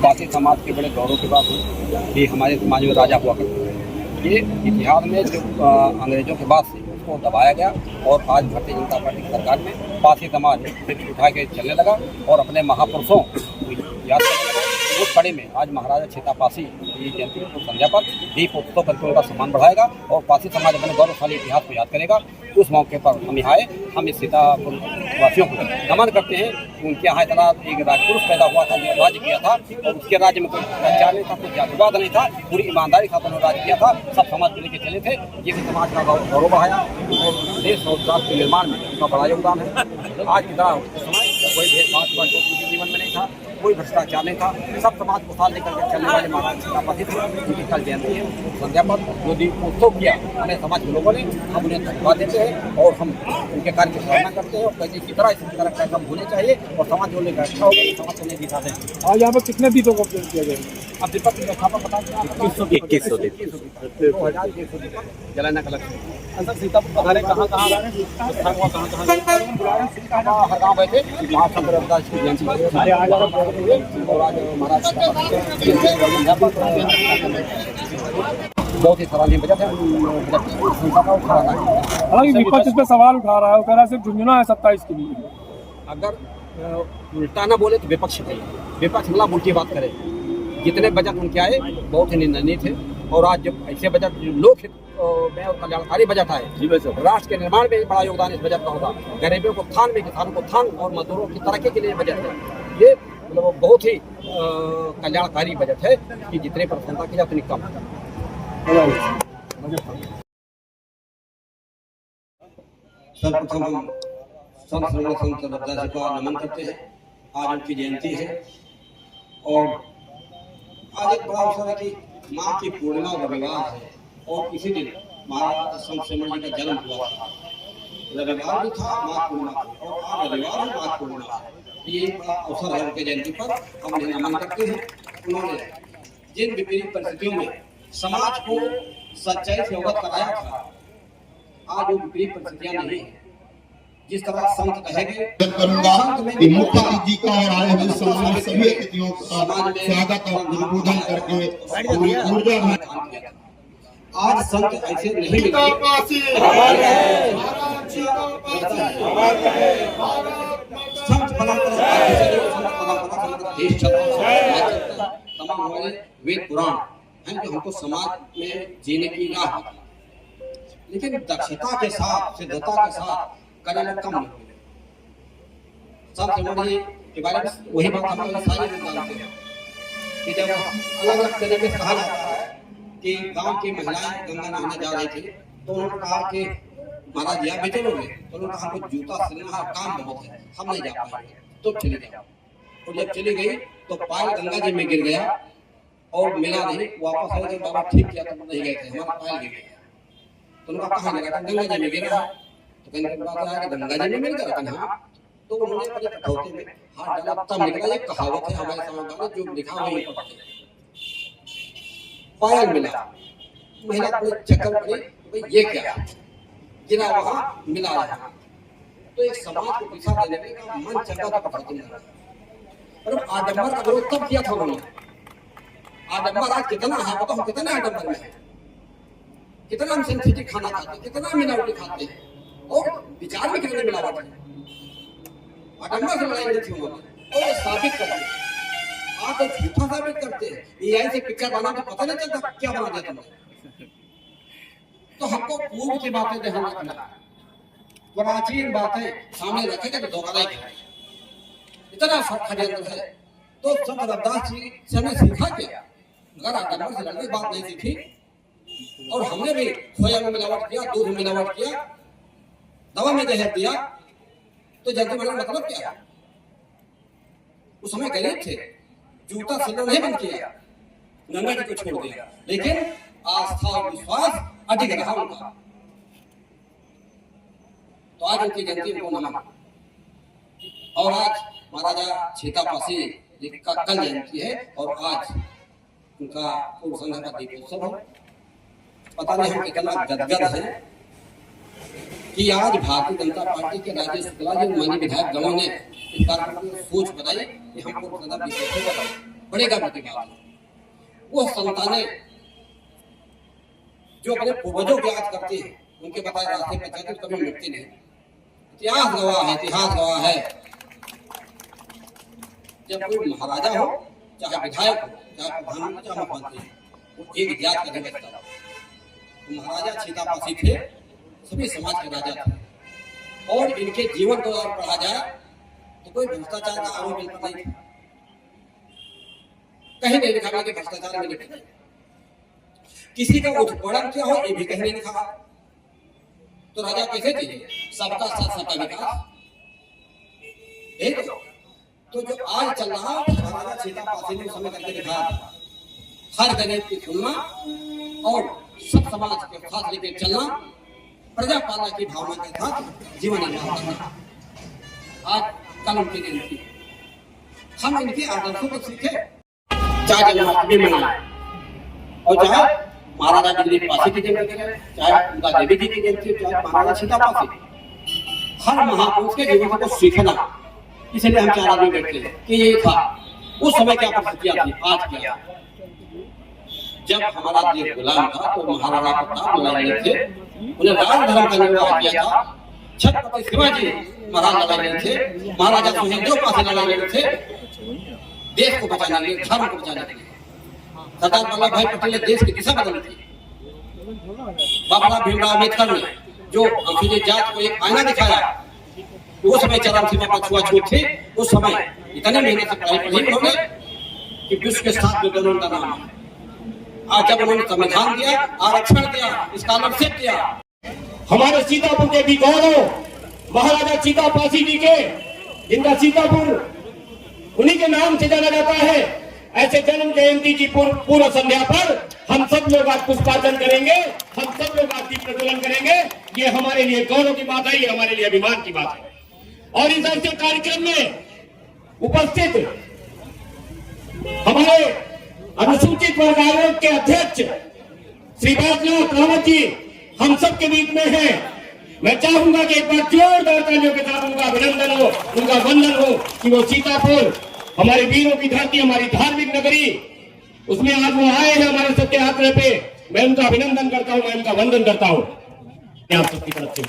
पासी समाज के बड़े गौरव की बात है कि हमारे समाज में राजा हुआ करते थे। ये इतिहास में जो अंग्रेजों के बाद से उसको दबाया गया और आज भारतीय जनता पार्टी की सरकार में पासी समाज उठा के चलने लगा और अपने महापुरुषों को याद करने लगा। उस कड़ी में आज महाराजा छेता पासी की जयंती को संध्या पर दीप उत्सव करके उनका सम्मान बढ़ाएगा और पासी समाज अपने गौरवशाली इतिहास को याद करेगा। उस मौके पर हम यहाँ आए, हम इस सीतापुर वासियों को नमन करते हैं कि उनके यहाँ इतना एक राजपुरुष पैदा हुआ था जो राज्य किया था और उसके राज्य में कोई भ्रष्टाचार नहीं था, कोई जातिवाद नहीं था, पूरी ईमानदारी के साथ उन्होंने राज्य किया था, सब समाज को लेकर चले थे, जिससे समाज का गौरव बढ़ाया और देश और राष्ट्र के निर्माण में उनका बड़ा योगदान है। आज की तरह उस समय कोई भेदभाव उनके जीवन में नहीं था, कोई भ्रष्टाचार नहीं था, सब समाज को साथ लेकर के चलने वाले महाराज सीतापति थे। उनकी कल जयंती है, संध्या पर जो दीप उत्सव किया हमें समाज के लोगों ने, हम उन्हें धन्यवाद देते हैं और हम उनके कार्य की सराहना करते हैं और कहते हैं इसी तरह इसी तरह कार्यक्रम होने चाहिए और समाज को लेकर अच्छा होगा, समाज को नहीं दिखाते हैं। आज यहाँ पर कितने दीपों का उपयोग किया जाएगा? अब दीपक की रेखा पर बता दें, 2100 दीपक जलाने का लक्ष्य है। सर सीतापुर पधारे कहाँ कहाँ हर गाँव बैठे वहाँ सब रविदास की जयंती और आज महाराज बहुत ही सराहनीय बजट है। संस्था का उठा रहा है, हालांकि विपक्ष इस पर सवाल उठा रहा है, वो कह रहा है सिर्फ झुंझुना है 27 के लिए। अगर उल्टा ना बोले तो विपक्ष है, विपक्ष मतलब उल्टी बात करे। जितने बजट उनके आए बहुत ही निंदनीय थे और आज जब ऐसे बजट लोकहित में और कल्याणकारी बजट आए, राष्ट्र के निर्माण में बड़ा योगदान इस बजट का होगा। गरीबों को थान में, किसानों को थान और मजदूरों की तरक्की के लिए बजट है। ये मतलब बहुत ही कल्याणकारी बजट है कि जितने प्रसन्नता की जाए उतनी कम है। सर्वप्रथम हम संत श्रवण संत रविदास जी को नमन करते हैं। आज उनकी जयंती है और आज एक बड़ा अवसर है कि माँ की पूर्णिमा रविवार है और इसी दिन महाराज संत श्रवण जी का जन्म हुआ था। रविवार भी था, माँ पूर्णिमा और आज रविवार है, माँ पूर्णिमा। ये एक बड़ा अवसर है उनके जयंती पर, हम उन्हें नमन करते हैं। उन्होंने जिन विपरीत परिस्थितियों में समाज को सच्चाई से अवगत कराया था, आज वो विपरीत परिस्थितियां नहीं है। जिस तरह संत कहेंगे करूंगा कि मुख्यमंत्री जी का और आए हुए समाज सभी अतिथियों का स्वागत और अनुमोदन करके पूरी ऊर्जा। आज संत ऐसे नहीं मिले। संत तमाम हमारे वेद पुराण हैं जो हमको समाज में जीने की राह बताते हैं, लेकिन दक्षता के साथ, सिद्धता के साथ करने कम नहीं मिले। संत श्रवण जी के बारे में वही बात हम सारे लोग जानते हैं कि जब अलग अलग तरीके से कहा जाता है कि गांव की महिलाएं गंगा नहाने जा रही थी तो उन्होंने कहा कि महाराज यहाँ बेटे लोगे, तो उन्होंने कहा हमको जूता सिलना काम बहुत है, हम नहीं जा पाएंगे, तो चली जाओ। और जब चली गई तो पायल गंगा जी में गिर गया और मिला नहीं। वापस आए तो बाबा ठीक किया, तो नहीं गए थे, हमारा पायल गिर गया। तो उनका कहा लगा गंगा जी में गिरा, तो कहने की बात है कि गंगा जी में मिल गया। हाँ, तो उन्होंने अपने कठौते में हाथ डाला, तब निकला। ये कहावत है हमारे समाज में जो लिखा हुआ है, पायल मिला। महिला पूरे चक्कर पड़ी, भाई ये क्या गिरा, वहां मिला रहा। तो एक समाज को दिशा देने का मन चंगा था कठौती में। और आडंबर का विरोध तब किया था उन्होंने। आडंबर आज कितना है बताओ, कितना आडंबर में है, कितना हम सिंथेटिक खाना खाते हैं, कितना मिलावटी खाते हैं और विचार में कितने मिलावट है। आडंबर से लड़ाई नहीं थी उन्होंने और ये साबित कर दिया। आप तो झूठा साबित करते हैं। एआई से पिक्चर बना तो पता नहीं चलता क्या बना दिया तुमने। तो हमको पूर्व की बातें ध्यान रखना, प्राचीन बातें सामने रखेंगे तो धोखा नहीं खाएंगे। इतना षड्यंत्र है। तो संत रविदास जी से हमने सीखा क्या? अगर आडंबर से लड़ने बात नहीं सीखी और हमने भी खोया में मिलावट किया, दूध में मिलावट किया, दवा में जहर दिया, तो जल्दी बनने मतलब क्या? उस समय गरीब थे, जूता सिलना नहीं बंद किया, गंगा जी को छोड़ दिया, लेकिन आस्था और विश्वास अधिक रहा उनका। तो आज उनकी जयंती को नमन। और आज महाराजा छेता पासी का कल जयंती है और आज उनका पूर्व संध्या का दीपोत्सव है। पता नहीं हम कितना गदगद है कि आज भारतीय जनता पार्टी के राजेश शुक्ला जी माननीय विधायक गणों ने इस कार्यक्रम को सोच बताई कि हमको दीपोत्सव बताओ। बड़े गर्व की बात है। वो संतानें जो अपने पूर्वजों को याद करती हैं, उनके बताए रास्ते पर चलते कभी मिटती नहीं। इतिहास गवाह है जब कोई महाराजा हो, चाहे विधायक हो, चाहे प्रधानमंत्री, चाहे मुख्यमंत्री, वो एक जात का नहीं बचता। तो महाराजा सीतापासी थे, सभी समाज के राजा थे, और इनके जीवन को अगर पढ़ा जाए तो कोई भ्रष्टाचार का आरोप इन पर नहीं था। कहीं नहीं लिखा कि भ्रष्टाचार में लिखा, किसी का उत्पीड़न क्या हो ये भी कहीं नहीं लिखा। तो राजा कैसे चाहिए? सबका साथ सबका विकास। तो जो आज चल रहा है, महाराजा सीतापासी ने समय करके दिखाया, हर गरीब की सुनना और सब समाज के साथ लेकर चलना, प्रजा पालना की भावना के साथ जीवन निर्वाह करना। आज कल उनकी जयंती, हम इनके आदर्शों को सीखे, चाहे जन्माष्टमी मनाए और चाहे महाराजा दिलीप पासी की जयंती है, चाहे उनका देवी जी की जयंती, चाहे महाराजा सीतापासी, हर महापुरुष के जीवन को सीखना। इसलिए हम चार आदमी बैठते हैं कि ये था उस समय क्या परिस्थितियां थी, आज क्या। जब हमारा देश गुलाम था तो महाराणा प्रताप लड़ाई थे, उन्हें राज धर्म का निर्वाह किया था। छत्रपति शिवाजी महाराज लड़ाई थे, महाराजा सुहेलदेव पासी लड़ाई थे, देश को बचाने के लिए, धर्म को बचाने के लिए। सरदार वल्लभ भाई पटेल ने देश की दिशा बदली थी। बाबा भीमराव अम्बेडकर ने जो अनुसूचित जात को एक आईना दिखाया, उस समय चरम सीमा पर छुआछूत थे, उस समय इतने मेहनत से पढ़ाई पढ़ी उन्होंने कि विश्व के 7 विद्वानों का नाम है। आज जब उन्होंने संविधान दिया, आरक्षण दिया, स्कॉलरशिप दिया, हमारे सीतापुर के भी गौरव महाराजा सीतापासी जी के, जिनका सीतापुर उन्हीं के नाम से जाना जाता है, ऐसे जन्म जयंती की पूर्व संध्या पर हम सब लोग आज पुष्पार्चन करेंगे, हम सब लोग आज दीप प्रज्वलन करेंगे। ये हमारे लिए गौरव की बात है, ये हमारे लिए अभिमान की बात है। और इस ऐसे कार्यक्रम में उपस्थित हमारे अनुसूचित वर्ग आयोग के अध्यक्ष श्री बैजनाथ रावत जी हम सब के बीच में हैं। मैं चाहूंगा कि एक बार जोरदार तालियों के साथ उनका अभिनंदन हो, उनका वंदन हो कि वो सीतापुर हमारे वीरों की धरती, हमारी धार्मिक नगरी, उसमें आज वो आए हैं हमारे सबके आग्रह पे। मैं उनका अभिनंदन करता हूं, मैं उनका वंदन करता हूं आप सबकी तरफ से।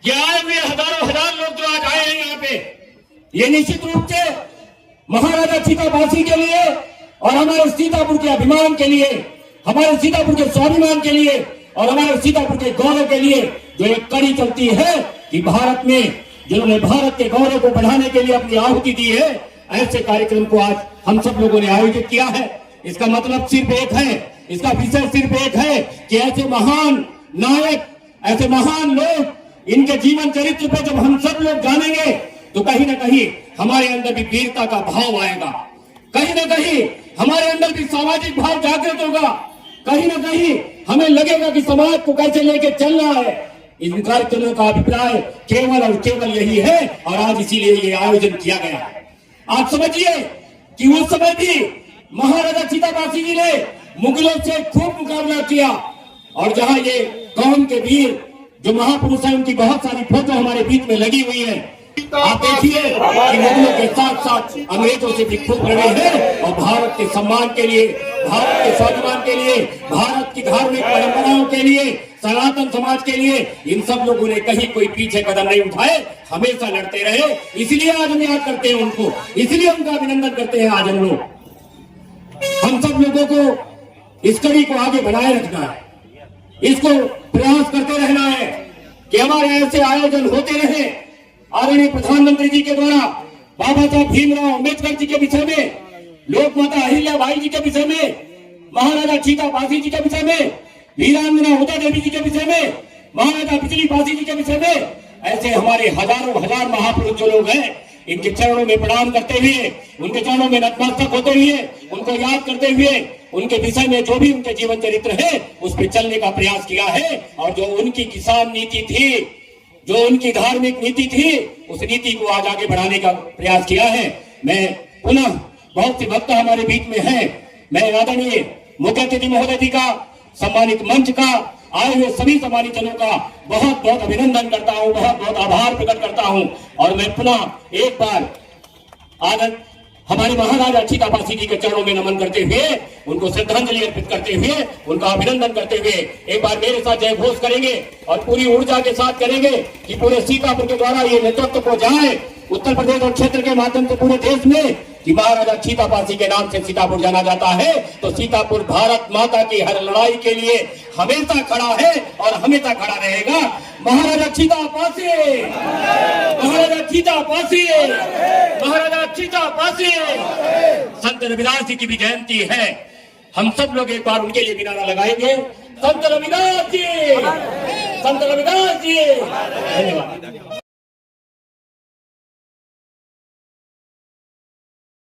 ये आए हुए हजारों हजार लोग जो आज आए हैं यहाँ पे, ये निश्चित रूप से महाराजा सीतापासी के लिए और हमारे सीतापुर के अभिमान के लिए, हमारे सीतापुर के स्वाभिमान के लिए और हमारे सीतापुर के गौरव के लिए जो एक कड़ी चलती है कि भारत में जिन्होंने भारत के गौरव को बढ़ाने के लिए अपनी आहुति दी है, ऐसे कार्यक्रम को आज हम सब लोगों ने आयोजित किया है। इसका मतलब सिर्फ एक है, इसका विषय सिर्फ एक है कि ऐसे महान नायक, ऐसे महान लोग, इनके जीवन चरित्र पे जब हम सब लोग जानेंगे तो कहीं ना कहीं हमारे अंदर भी वीरता का भाव आएगा, कहीं ना कहीं हमारे अंदर भी सामाजिक भाव जागृत होगा, कहीं ना कहीं हमें लगेगा कि समाज को कैसे लेके चलना है। इन कार्यक्रमों का अभिप्राय केवल और केवल यही है और आज इसीलिए ये आयोजन किया गया है। आप समझिए कि उस समय भी महाराजा सीतापासी जी ने मुगलों से खूब मुकाबला किया और जहां ये कौम के वीर जो महापुरुष हैं उनकी बहुत सारी फोटो हमारे बीच में लगी हुई है। आप देखिए कि मुगलों के साथ साथ अंग्रेजों से भी खूब लड़े हैं और भारत के सम्मान के लिए, भारत के स्वाभिमान के लिए, भारत की धार्मिक परंपराओं के लिए, सनातन समाज के लिए इन सब लोगों ने कहीं कोई पीछे कदम नहीं उठाए, हमेशा लड़ते रहे। इसलिए आज हम याद करते हैं उनको, इसलिए उनका अभिनंदन करते हैं आज हम लोग। हम सब लोगों को इस कड़ी को आगे बढ़ाए रखना है, इसको प्रयास करते रहना है कि हमारे ऐसे आयोजन होते रहे। आदरणीय प्रधानमंत्री जी के द्वारा बाबा साहब भीमराव अम्बेडकर जी के विषय में, लोक माता अहिल्याबाई जी के विषय में, महाराजा सीतापासी जी के विषय में, वीरांगना उषा देवी जी के विषय में, महाराजा बिजली पासी जी के विषय में, ऐसे हमारे हजारों हजार महापुरुष जो लोग हैं, इनके चरणों में प्रणाम करते हुए, उनके चरणों में नतमस्तक होते हुए, उनको याद करते हुए, उनके विषय में जो भी उनके जीवन चरित्र है उस पर चलने का प्रयास किया है। और जो उनकी किसान नीति थी, जो उनकी धार्मिक नीति थी, उस नीति को आज आगे बढ़ाने का प्रयास किया है। मैं पुनः, बहुत से भक्त हमारे बीच में हैं, मैं आदरणीय मुख्य अतिथि महोदय जी का, सम्मानित मंच का, आए हुए सभी सम्मानित जनों का बहुत बहुत अभिनंदन करता हूं, बहुत बहुत आभार प्रकट करता हूं। और मैं पुनः एक बार हमारे महाराजा सीतापासी जी के चरणों में नमन करते हुए, उनको श्रद्धांजलि अर्पित करते हुए, उनका अभिनंदन करते हुए एक बार मेरे साथ जय घोष करेंगे और पूरी ऊर्जा के साथ करेंगे कि पूरे सीतापुर के द्वारा ये नेतृत्व को जाए उत्तर प्रदेश और क्षेत्र के माध्यम से पूरे देश में कि महाराजा सीतापासी के नाम से सीतापुर जाना जाता है। तो सीतापुर भारत माता की हर लड़ाई के लिए हमेशा खड़ा है और हमेशा खड़ा रहेगा। महाराजा सीतापासी, महाराजा सीतापासी, महाराजा सीतापासी। संत रविदास जी की भी जयंती है, हम सब लोग एक बार उनके लिए भी नारा लगाएंगे, संत रविदास जी, संत रविदास जी। धन्यवाद।